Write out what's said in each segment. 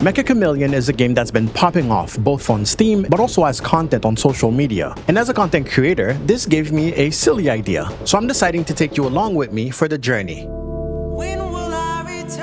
Meccha Chameleon is a game that's been popping off both on Steam but also as content on social media. And as a content creator, this gave me a silly idea. So I'm deciding to take you along with me for the journey.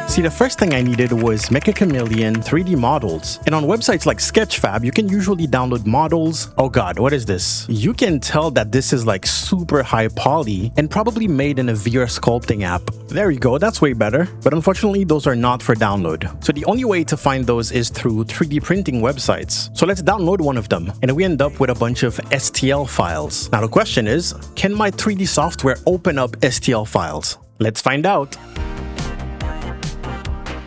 See, the first thing I needed was Meccha Chameleon 3D models. And on websites like Sketchfab, you can usually download models. Oh god, what is this? You can tell that this is like super high poly and probably made in a VR sculpting app. There you go, that's way better. But unfortunately, those are not for download. So the only way to find those is through 3D printing websites. So let's download one of them. And we end up with a bunch of STL files. Now the question is, can my 3D software open up STL files? Let's find out.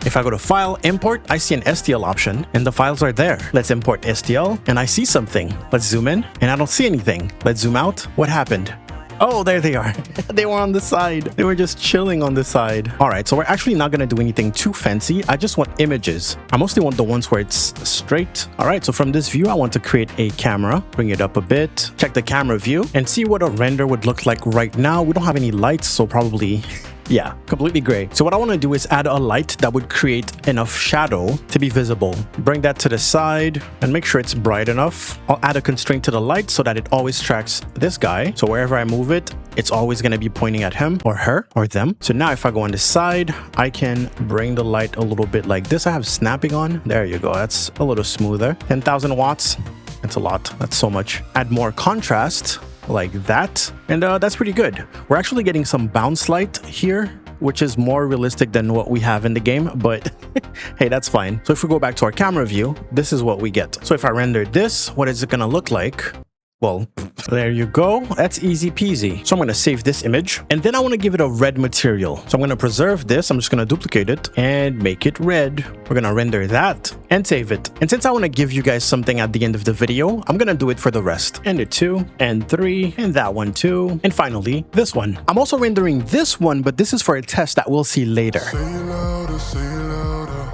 If I go to File, Import, I see an STL option, and the files are there. Let's import STL, and I see something. Let's zoom in, and I don't see anything. Let's zoom out. What happened? Oh, there they are. They were on the side. They were just chilling on the side. All right, so we're actually not going to do anything too fancy. I just want images. I mostly want the ones where it's straight. All right, so from this view, I want to create a camera. Bring it up a bit. Check the camera view and see what a render would look like right now. We don't have any lights, so probably... yeah, completely gray. So what I want to do is add a light that would create enough shadow to be visible. Bring that to the side and make sure it's bright enough. I'll add a constraint to the light so that it always tracks this guy. So wherever I move it, it's always going to be pointing at him or her or them. So now if I go on the side, I can bring the light a little bit like this. I have snapping on. There you go. That's a little smoother. 10,000 watts. That's a lot. That's so much. Add more contrast. Like that, and that's pretty good. We're actually getting some bounce light here, which is more realistic than what we have in the game, but hey, that's fine. So if we go back to our camera view, this is what we get. So if I render this, what is it gonna look like? Well, there you go. That's easy peasy. So I'm going to save this image and then I want to give it a red material. So I'm going to preserve this. I'm just going to duplicate it and make it red. We're going to render that and save it. And since I want to give you guys something at the end of the video, I'm going to do it for the rest. And 2 and 3 and that one too. And finally, this one. I'm also rendering this one, but this is for a test that we'll see later.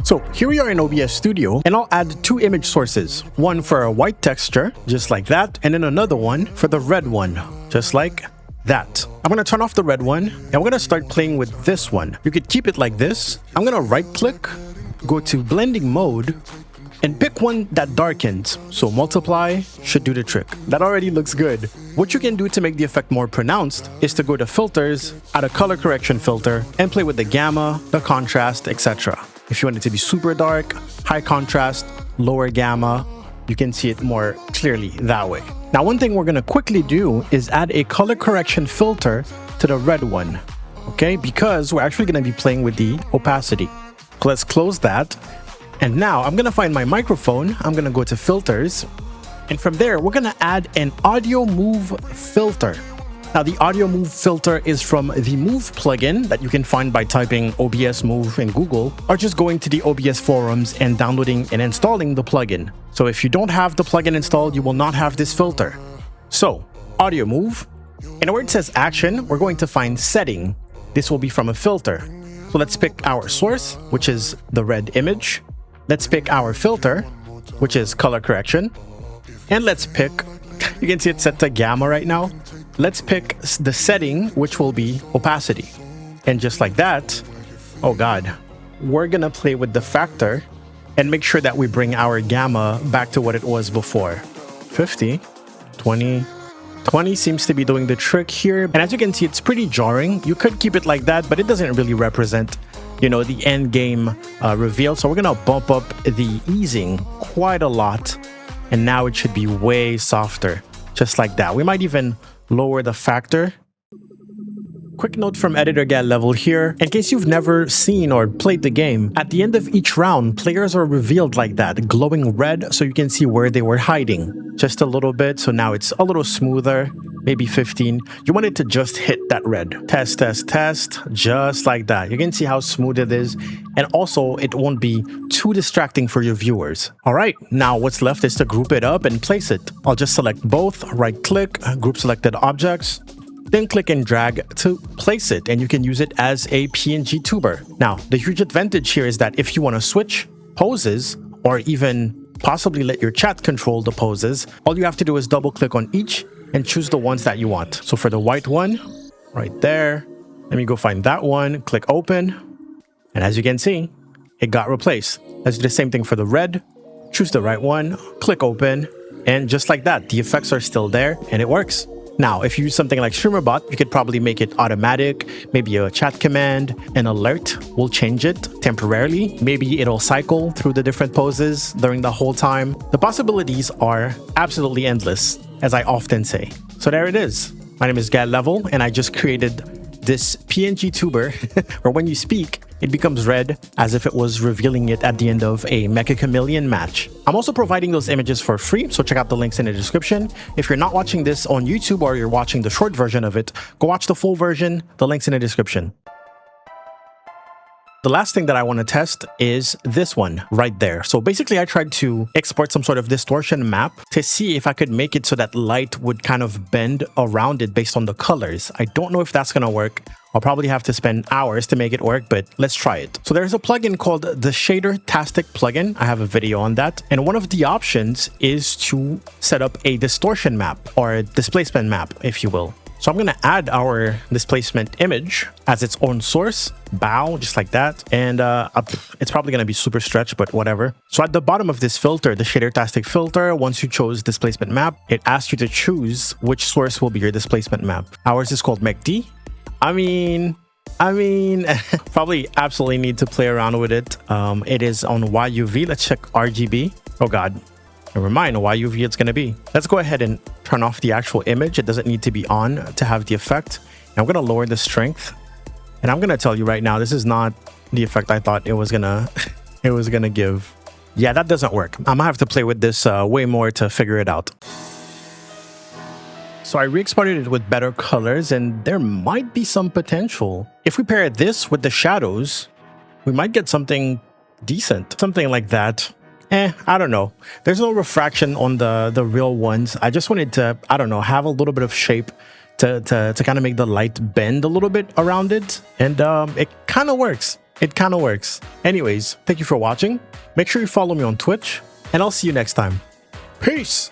So here we are in OBS Studio, and I'll add 2 image sources. One for a white texture, just like that, and then another one for the red one, just like that. I'm going to turn off the red one, and we're going to start playing with this one. You could keep it like this. I'm going to right-click, go to blending mode, and pick one that darkens. So multiply should do the trick. That already looks good. What you can do to make the effect more pronounced is to go to filters, add a color correction filter, and play with the gamma, the contrast, etc. If you want it to be super dark, high contrast, lower gamma, you can see it more clearly that way. Now, one thing we're going to quickly do is add a color correction filter to the red one, okay? Because we're actually going to be playing with the opacity. So let's close that. And now I'm going to find my microphone. I'm going to go to filters. And from there, we're going to add an audio move filter. Now, the audio move filter is from the Move plugin that you can find by typing OBS Move in Google, or just going to the OBS forums and downloading and installing the plugin. So if you don't have the plugin installed, you will not have this filter. So, audio move, and where it says action, we're going to find setting. This will be from a filter. So let's pick our source, which is the red image. Let's pick our filter, which is color correction. And let's pick, you can see it's set to gamma right now. Let's pick the setting, which will be opacity. And just like that, oh god, we're gonna play with the factor and make sure that we bring our gamma back to what it was before. 50, 20, 20 seems to be doing the trick here. And as you can see, it's pretty jarring. You could keep it like that, but it doesn't really represent, you know, the end game reveal. So we're gonna bump up the easing quite a lot. And now it should be way softer, just like that. We might even lower the factor. Quick note from Editor Get Level here. In case you've never seen or played the game, at the end of each round, players are revealed like that, glowing red, so you can see where they were hiding. Just a little bit, so now it's a little smoother, maybe 15. You want it to just hit that red. Test, test, test, just like that. You can see how smooth it is, and also it won't be too distracting for your viewers. All right, now what's left is to group it up and place it. I'll just select both, right-click, group selected objects, then click and drag to place it, and you can use it as a PNGtuber. Now, the huge advantage here is that if you want to switch poses, or even possibly let your chat control the poses, all you have to do is double click on each and choose the ones that you want. So for the white one, right there, let me go find that one, click open, and as you can see, it got replaced. Let's do the same thing for the red. Choose the right one, click open, and just like that, the effects are still there and it works. Now, if you use something like StreamerBot, you could probably make it automatic, maybe a chat command, an alert will change it temporarily. Maybe it'll cycle through the different poses during the whole time. The possibilities are absolutely endless, as I often say. So there it is. My name is GadLevel, and I just created this PNGtuber, where when you speak, it becomes red as if it was revealing it at the end of a Meccha Chameleon match. I'm also providing those images for free, so check out the links in the description. If you're not watching this on YouTube or you're watching the short version of it, go watch the full version, the link's in the description. The last thing that I want to test is this one right there. So basically I tried to export some sort of distortion map to see if I could make it so that light would kind of bend around it based on the colors. I don't know if that's going to work. I'll probably have to spend hours to make it work, but let's try it. So there's a plugin called the Shader-tastic plugin. I have a video on that. And one of the options is to set up a distortion map or a displacement map, if you will. So I'm going to add our displacement image as its own source, bow, just like that. And it's probably going to be super stretched, but whatever. So at the bottom of this filter, the Shader-tastic filter, once you chose displacement map, it asks you to choose which source will be your displacement map. Ours is called Meccha. I mean, probably absolutely need to play around with it. It is on YUV. Let's check RGB. Oh God. Never mind, YUV it's going to be. Let's go ahead and turn off the actual image. It doesn't need to be on to have the effect. And I'm going to lower the strength. And I'm going to tell you right now, this is not the effect I thought it was going to give. Yeah, that doesn't work. I'm going to have to play with this way more to figure it out. So I re-exported it with better colors and there might be some potential. If we pair this with the shadows, we might get something decent. Something like that. I don't know. There's no refraction on the real ones. I just wanted to, I don't know, have a little bit of shape to kind of make the light bend a little bit around it. And it kind of works. It kind of works. Anyways, thank you for watching. Make sure you follow me on Twitch and I'll see you next time. Peace!